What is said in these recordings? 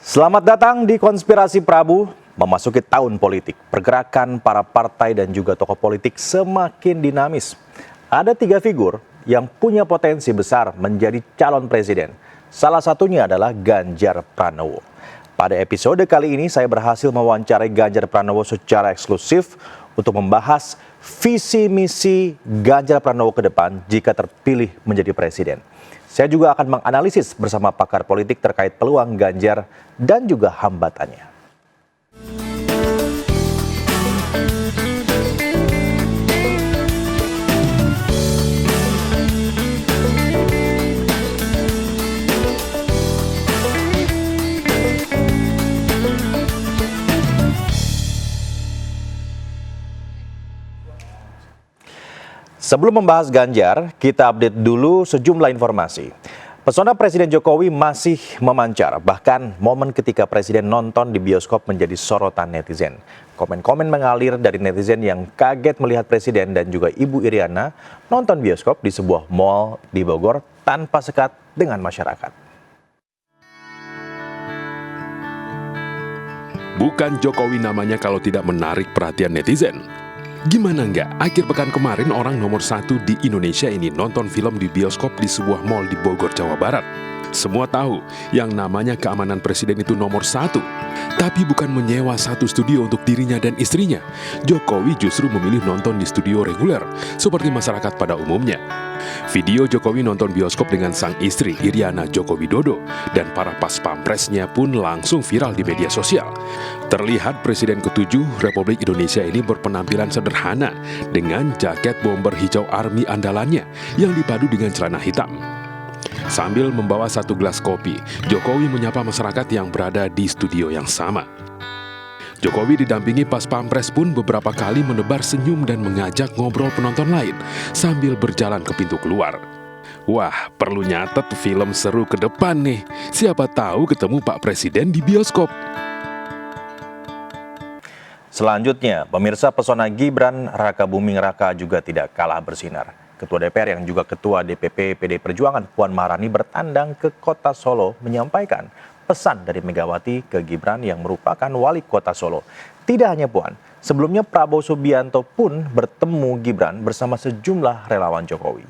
Selamat datang di Konspirasi Prabu. Memasuki tahun politik, pergerakan para partai dan juga tokoh politik semakin dinamis. Ada 3 figur yang punya potensi besar menjadi calon presiden. Salah satunya adalah Ganjar Pranowo. Pada episode kali ini saya berhasil mewawancarai Ganjar Pranowo secara eksklusif untuk membahas visi misi Ganjar Pranowo ke depan jika terpilih menjadi presiden. Saya juga akan menganalisis bersama pakar politik terkait peluang Ganjar dan juga hambatannya. Sebelum membahas Ganjar, kita update dulu sejumlah informasi. Pesona Presiden Jokowi masih memancar, bahkan momen ketika Presiden nonton di bioskop menjadi sorotan netizen. Komen-komen mengalir dari netizen yang kaget melihat Presiden dan juga Ibu Iriana nonton bioskop di sebuah mal di Bogor tanpa sekat dengan masyarakat. Bukan Jokowi namanya kalau tidak menarik perhatian netizen. Gimana enggak, akhir pekan kemarin orang nomor 1 di Indonesia ini nonton film di bioskop di sebuah mal di Bogor, Jawa Barat. Semua tahu yang namanya keamanan presiden itu nomor 1. Tapi bukan menyewa satu studio untuk dirinya dan istrinya. Jokowi justru memilih nonton di studio reguler, seperti masyarakat pada umumnya. Video Jokowi nonton bioskop dengan sang istri Iriana Joko Widodo dan para pas-pampresnya pun langsung viral di media sosial. Terlihat Presiden ke-7 Republik Indonesia ini berpenampilan sederhana dengan jaket bomber hijau army andalannya yang dipadu dengan celana hitam. Sambil membawa satu gelas kopi, Jokowi menyapa masyarakat yang berada di studio yang sama. Jokowi didampingi pas pampres pun beberapa kali menebar senyum dan mengajak ngobrol penonton lain sambil berjalan ke pintu keluar. Wah, perlu nyatet film seru ke depan nih. Siapa tahu ketemu Pak Presiden di bioskop. Selanjutnya, pemirsa, pesona Gibran Rakabuming Raka juga tidak kalah bersinar. Ketua DPR yang juga Ketua DPP PDI Perjuangan Puan Maharani bertandang ke kota Solo menyampaikan pesan dari Megawati ke Gibran yang merupakan wali kota Solo. Tidak hanya Puan, sebelumnya Prabowo Subianto pun bertemu Gibran bersama sejumlah relawan Jokowi.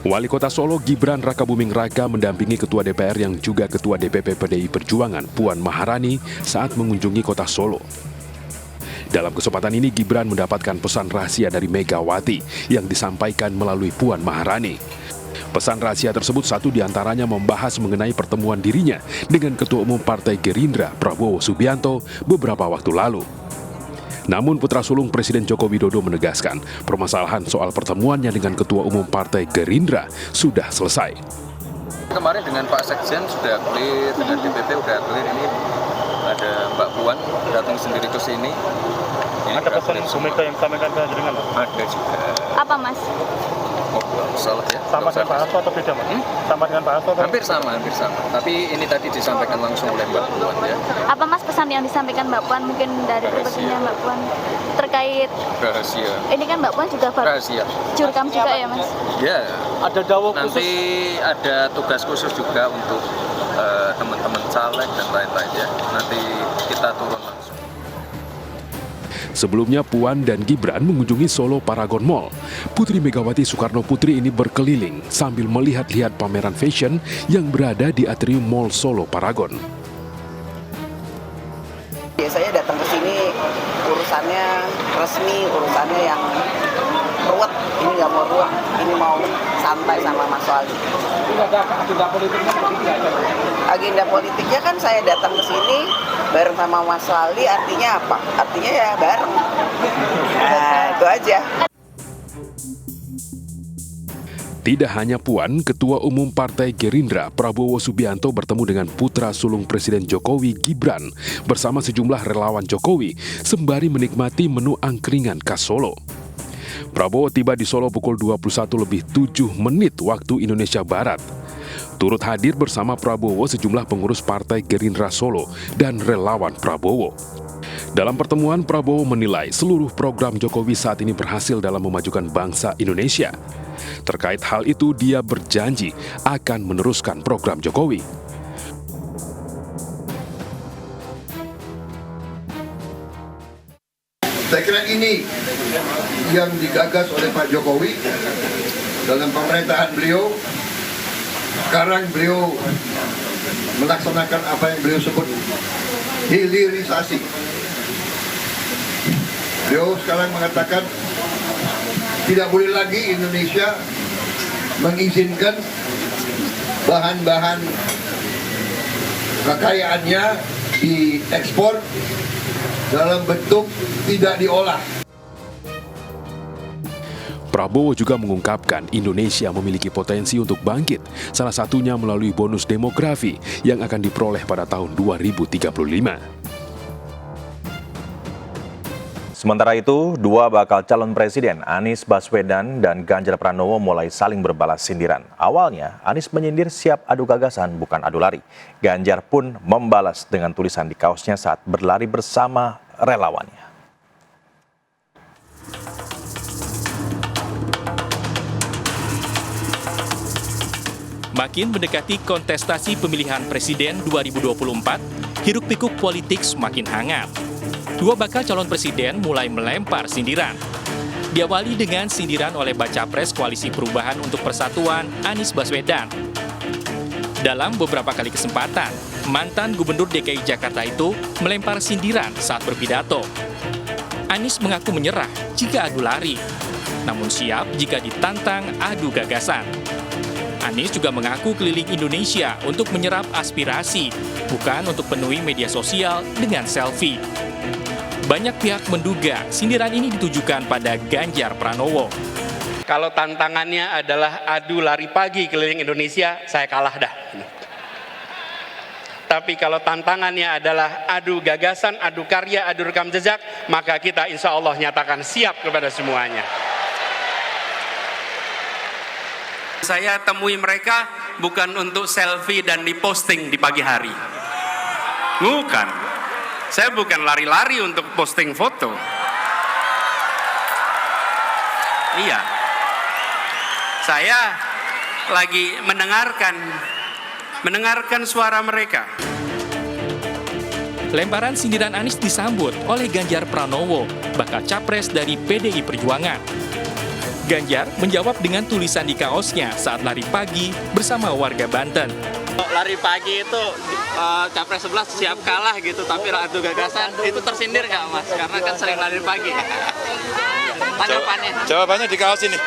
Wali Kota Solo Gibran Rakabuming Raka mendampingi Ketua DPR yang juga Ketua DPP PDI Perjuangan Puan Maharani saat mengunjungi Kota Solo. Dalam kesempatan ini Gibran mendapatkan pesan rahasia dari Megawati yang disampaikan melalui Puan Maharani. Pesan rahasia tersebut satu diantaranya membahas mengenai pertemuan dirinya dengan Ketua Umum Partai Gerindra Prabowo Subianto beberapa waktu lalu. Namun putra sulung Presiden Joko Widodo menegaskan permasalahan soal pertemuannya dengan Ketua Umum Partai Gerindra sudah selesai. Kemarin dengan Pak Sekjen sudah clear, dengan DPP sudah clear, ini ada Mbak Puan datang sendiri ke sini. Ini ada pesan Bu Mega yang sampaikan ke jenengan? Ada juga. Apa Mas? Oh, salah ya. Sama dengan Pak Hasto atau beda Mas? Sama dengan Pak Hasto? Hampir sama. Tapi ini tadi disampaikan langsung oleh Mbak Puan ya. Apa Mas pesan yang disampaikan Mbak Puan mungkin dari pribadinya Mbak Puan terkait rahasia? Ini kan Mbak Puan juga rahasia. Jurkam juga ya Mas? Ya. Ada dawuh khusus? Nanti ada tugas khusus juga untuk teman-teman caleg dan lain-lain ya. Nanti kita turun langsung. Sebelumnya Puan dan Gibran mengunjungi Solo Paragon Mall. Putri Megawati Soekarno Putri ini berkeliling sambil melihat-lihat pameran fashion yang berada di atrium Mall Solo Paragon. Biasanya datang ke sini urusannya resmi, urusannya yang ruwet. Ini nggak mau ruwet, ini mau santai sama Mas Wali. Ini ada agenda politiknya seperti apa? Agenda politiknya kan saya datang ke sini bareng sama Mas Wali, artinya apa? Artinya ya bareng. Nah, itu aja. Tidak hanya Puan, Ketua Umum Partai Gerindra Prabowo Subianto bertemu dengan putra sulung Presiden Jokowi Gibran bersama sejumlah relawan Jokowi sembari menikmati menu angkringan khas Solo. Prabowo tiba di Solo pukul 21:07 waktu Indonesia Barat. Turut hadir bersama Prabowo sejumlah pengurus Partai Gerindra Solo dan relawan Prabowo. Dalam pertemuan, Prabowo menilai seluruh program Jokowi saat ini berhasil dalam memajukan bangsa Indonesia. Terkait hal itu, dia berjanji akan meneruskan program Jokowi. Saya kira ini yang digagas oleh Pak Jokowi dalam pemerintahan beliau. Sekarang beliau melaksanakan apa yang beliau sebut hilirisasi. Beliau sekarang mengatakan tidak boleh lagi Indonesia mengizinkan bahan-bahan kekayaannya diekspor dalam bentuk tidak diolah. Prabowo juga mengungkapkan Indonesia memiliki potensi untuk bangkit, salah satunya melalui bonus demografi yang akan diperoleh pada tahun 2035. Sementara itu, dua bakal calon presiden Anies Baswedan dan Ganjar Pranowo mulai saling berbalas sindiran. Awalnya, Anies menyindir siap adu gagasan, bukan adu lari. Ganjar pun membalas dengan tulisan di kaosnya saat berlari bersama relawannya. Makin mendekati kontestasi pemilihan presiden 2024, hiruk-pikuk politik semakin hangat. Dua bakal calon presiden mulai melempar sindiran. Diawali dengan sindiran oleh baca pres Koalisi Perubahan untuk Persatuan Anies Baswedan. Dalam beberapa kali kesempatan, mantan Gubernur DKI Jakarta itu melempar sindiran saat berpidato. Anies mengaku menyerah jika adu lari, namun siap jika ditantang adu gagasan. Anies juga mengaku keliling Indonesia untuk menyerap aspirasi, bukan untuk penuhi media sosial dengan selfie. Banyak pihak menduga sindiran ini ditujukan pada Ganjar Pranowo. Kalau tantangannya adalah adu lari pagi keliling Indonesia, saya kalah dah. Tapi kalau tantangannya adalah adu gagasan, adu karya, adu rekam jejak, maka kita insya Allah nyatakan siap kepada semuanya. Saya temui mereka bukan untuk selfie dan diposting di pagi hari. Bukan. Saya bukan lari-lari untuk posting foto. Iya. Saya lagi mendengarkan suara mereka. Lemparan sindiran Anies disambut oleh Ganjar Pranowo, bakal capres dari PDI Perjuangan. Ganjar menjawab dengan tulisan di kaosnya saat lari pagi bersama warga Banten. Lari pagi itu capres 11 siap kalah gitu, tapi adu gagasan itu tersindir nggak Mas? Karena kan sering lari pagi. Tanggapannya? Jawabannya di kaos ini.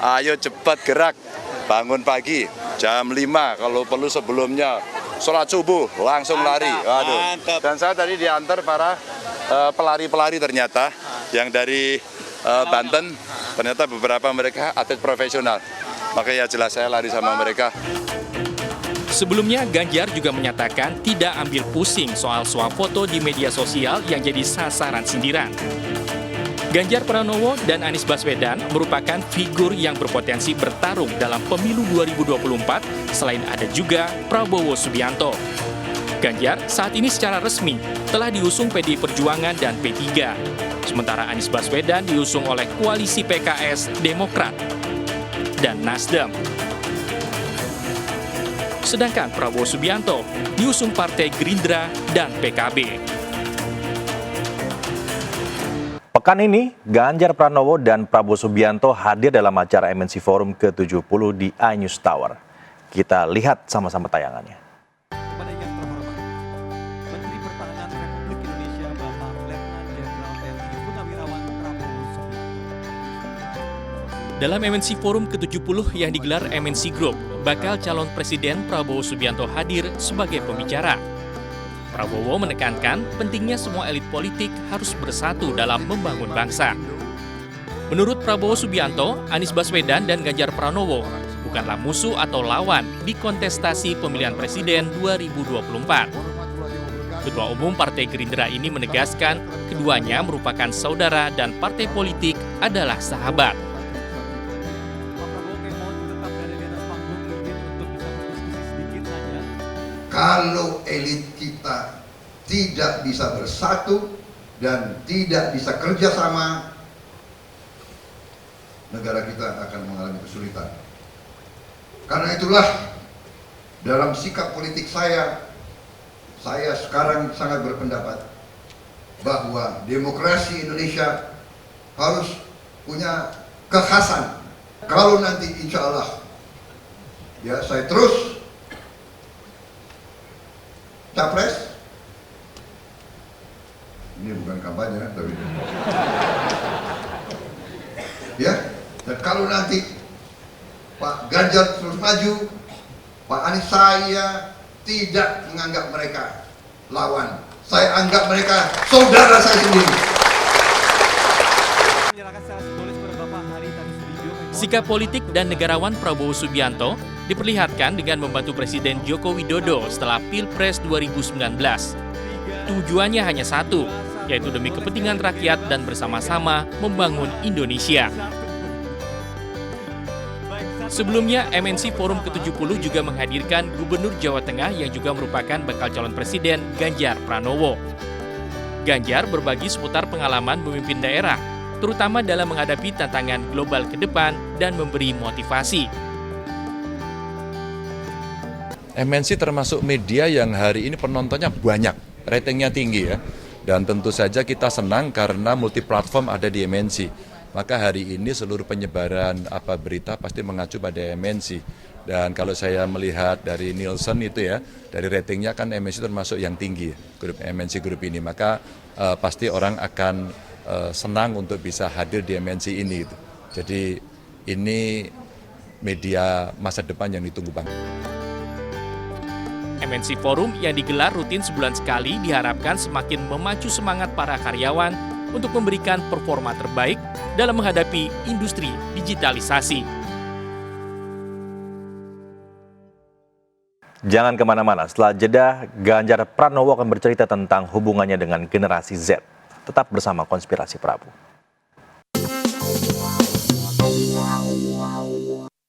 Ayo cepat gerak, bangun pagi jam 5 kalau perlu sebelumnya sholat subuh langsung lari. Waduh. Dan saya tadi diantar para pelari-pelari ternyata yang dari Banten, ternyata beberapa mereka atlet profesional. Makanya jelas saya lari sama mereka. Sebelumnya, Ganjar juga menyatakan tidak ambil pusing soal foto di media sosial yang jadi sasaran sindiran. Ganjar Pranowo dan Anies Baswedan merupakan figur yang berpotensi bertarung dalam pemilu 2024, selain ada juga Prabowo Subianto. Ganjar saat ini secara resmi telah diusung PDI Perjuangan dan P3. Sementara Anies Baswedan diusung oleh koalisi PKS, Demokrat, dan Nasdem. Sedangkan Prabowo Subianto diusung Partai Gerindra dan PKB. Pekan ini, Ganjar Pranowo dan Prabowo Subianto hadir dalam acara MNC Forum ke-70 di iNews Tower. Kita lihat sama-sama tayangannya. Dalam MNC Forum ke-70 yang digelar MNC Group, bakal calon presiden Prabowo Subianto hadir sebagai pembicara. Prabowo menekankan pentingnya semua elit politik harus bersatu dalam membangun bangsa. Menurut Prabowo Subianto, Anies Baswedan dan Ganjar Pranowo bukanlah musuh atau lawan di kontestasi pemilihan presiden 2024. Ketua Umum Partai Gerindra ini menegaskan keduanya merupakan saudara dan partai politik adalah sahabat. Kalau elit kita tidak bisa bersatu dan tidak bisa kerjasama, negara kita akan mengalami kesulitan. Karena itulah dalam sikap politik saya sekarang sangat berpendapat bahwa demokrasi Indonesia harus punya kekhasan. Kalau nanti insya Allah ya saya terus capres, ini bukan kampanye tapi ya, dan kalau nanti Pak Ganjar terus maju, Pak Anies, saya tidak menganggap mereka lawan, saya anggap mereka saudara saya sendiri. Sikap politik dan negarawan Prabowo Subianto diperlihatkan dengan membantu Presiden Joko Widodo setelah Pilpres 2019. Tujuannya hanya satu, yaitu demi kepentingan rakyat dan bersama-sama membangun Indonesia. Sebelumnya, MNC Forum ke-70 juga menghadirkan Gubernur Jawa Tengah yang juga merupakan bakal calon presiden Ganjar Pranowo. Ganjar berbagi seputar pengalaman memimpin daerah, terutama dalam menghadapi tantangan global ke depan dan memberi motivasi. MNC termasuk media yang hari ini penontonnya banyak, ratingnya tinggi ya. Dan tentu saja kita senang karena multiplatform ada di MNC. Maka hari ini seluruh penyebaran berita pasti mengacu pada MNC. Dan kalau saya melihat dari Nielsen itu ya, dari ratingnya kan MNC termasuk yang tinggi, grup MNC grup ini. Maka pasti orang akan senang untuk bisa hadir di MNC ini. Jadi ini media masa depan yang ditunggu banget. MNC Forum yang digelar rutin sebulan sekali diharapkan semakin memacu semangat para karyawan untuk memberikan performa terbaik dalam menghadapi industri digitalisasi. Jangan kemana-mana, setelah jeda Ganjar Pranowo akan bercerita tentang hubungannya dengan generasi Z. Tetap bersama Konspirasi Prabu.